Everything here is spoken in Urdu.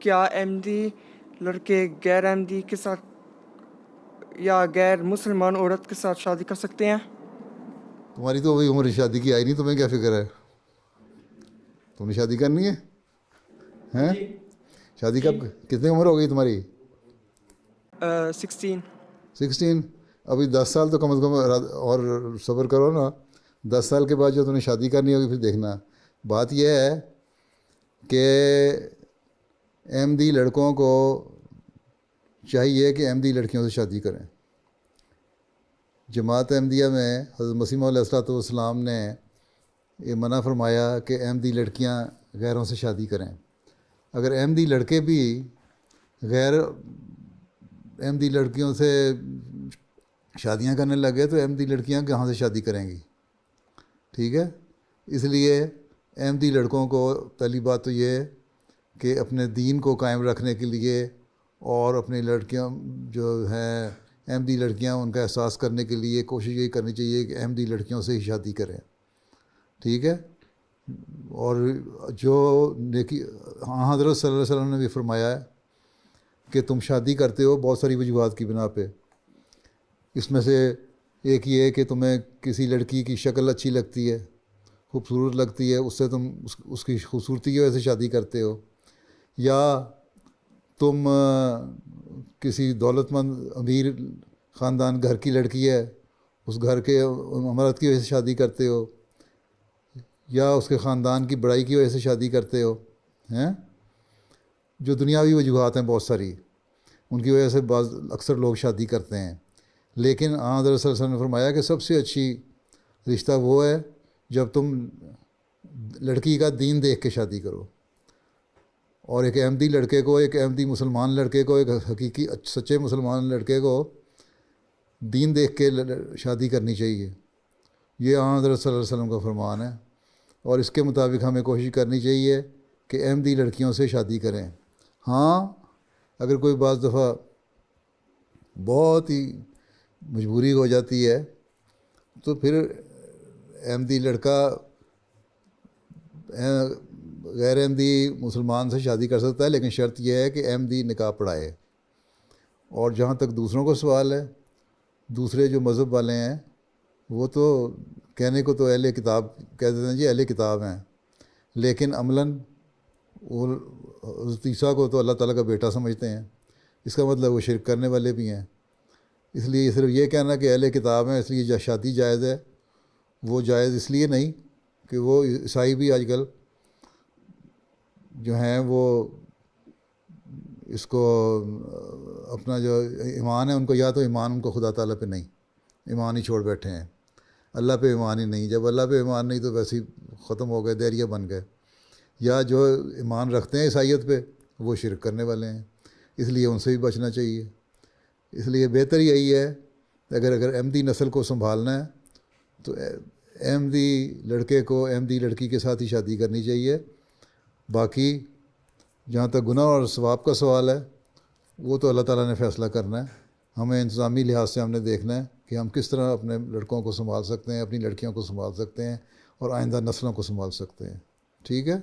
کیا احمدی لڑکے غیر احمدی کے ساتھ یا غیر مسلمان عورت کے ساتھ شادی کر سکتے ہیں؟ تمہاری تو ابھی عمر شادی کی آئی نہیں، تمہیں کیا فکر ہے؟ تم نے شادی کرنی ہے؟ ہیں؟ جی شادی جی کب، کتنی عمر ہو گئی تمہاری؟ 16۔ 16؟ ابھی 10 سال تو کم از کم اور صبر کرو نا۔ 10 سال کے بعد جو تم نے شادی کرنی ہوگی پھر دیکھنا۔ بات یہ ہے کہ احمدی لڑکوں کو چاہیے کہ احمدی لڑکیوں سے شادی کریں۔ جماعت احمدیہ میں حضرت مسیح موعود علیہ الصلوۃ والسلام نے یہ منع فرمایا کہ احمدی لڑکیاں غیروں سے شادی کریں۔ اگر احمدی لڑکے بھی غیر احمدی لڑکیوں سے شادیاں کرنے لگے تو احمدی لڑکیاں کہاں سے شادی کریں گی؟ ٹھیک ہے، اس لیے احمدی لڑکوں کو پہلی بات تو یہ ہے کہ اپنے دین کو قائم رکھنے کے لیے اور اپنی لڑکیاں جو ہیں احمدی لڑکیاں ان کا احساس کرنے کے لیے کوشش یہ کرنی چاہیے کہ احمدی لڑکیوں سے ہی شادی کریں۔ ٹھیک ہے، اور جو نیکی حضرت صلی اللہ علیہ وسلم نے بھی فرمایا ہے کہ تم شادی کرتے ہو بہت ساری وجوہات کی بنا پہ، اس میں سے ایک یہ ہے کہ تمہیں کسی لڑکی کی شکل اچھی لگتی ہے، خوبصورت لگتی ہے، اس سے تم اس کی خوبصورتی کی وجہ سے شادی کرتے ہو، یا تم کسی دولت مند امیر خاندان گھر کی لڑکی ہے، اس گھر کے عمارت کی وجہ سے شادی کرتے ہو، یا اس کے خاندان کی بڑائی کی وجہ سے شادی کرتے ہو ہیں۔ جو دنیاوی وجوہات ہیں بہت ساری، ان کی وجہ سے اکثر لوگ شادی کرتے ہیں، لیکن حضرت صلی اللہ علیہ وسلم نے فرمایا کہ سب سے اچھی رشتہ وہ ہے جب تم لڑکی کا دین دیکھ کے شادی کرو، اور ایک احمدی لڑکے کو، ایک احمدی مسلمان لڑکے کو، ایک حقیقی سچے مسلمان لڑکے کو دین دیکھ کے شادی کرنی چاہیے۔ یہ حضرت صلی اللہ علیہ وسلم کا فرمان ہے، اور اس کے مطابق ہمیں کوشش کرنی چاہیے کہ احمدی لڑکیوں سے شادی کریں۔ ہاں، اگر کوئی بعض دفعہ بہت ہی مجبوری ہو جاتی ہے تو پھر احمدی لڑکا غیر احمدی مسلمان سے شادی کر سکتا ہے، لیکن شرط یہ ہے کہ احمدی نکاح پڑھائے۔ اور جہاں تک دوسروں کا سوال ہے، دوسرے جو مذہب والے ہیں وہ تو کہنے کو تو اہل کتاب کہہ دیتے ہیں، جی اہل کتاب ہیں، لیکن عملاً وہ حضرت عیسیٰ کو تو اللہ تعالیٰ کا بیٹا سمجھتے ہیں، اس کا مطلب وہ شرک کرنے والے بھی ہیں۔ اس لیے صرف یہ کہنا کہ اہل کتاب ہیں اس لیے شادی جائز ہے، وہ جائز اس لیے نہیں کہ وہ عیسائی بھی آج کل جو ہیں وہ اس کو اپنا جو ایمان ہے ان کو، یا تو ایمان ان کو خدا تعالیٰ پہ نہیں، ایمان ہی چھوڑ بیٹھے ہیں، اللہ پہ ایمان ہی نہیں۔ جب اللہ پہ ایمان نہیں تو ویسے ہی ختم ہو گئے، دیریہ بن گئے۔ یا جو ایمان رکھتے ہیں عیسائیت پہ وہ شرک کرنے والے ہیں، اس لیے ان سے بھی بچنا چاہیے۔ اس لیے بہتر یہی ہے اگر احمدی نسل کو سنبھالنا ہے تو احمدی لڑکے کو احمدی لڑکی کے ساتھ ہی شادی کرنی چاہیے۔ باقی جہاں تک گناہ اور ثواب کا سوال ہے وہ تو اللہ تعالیٰ نے فیصلہ کرنا ہے، ہمیں انتظامی لحاظ سے ہم نے دیکھنا ہے کہ ہم کس طرح اپنے لڑکوں کو سنبھال سکتے ہیں، اپنی لڑکیوں کو سنبھال سکتے ہیں، اور آئندہ نسلوں کو سنبھال سکتے ہیں۔ ٹھیک ہے؟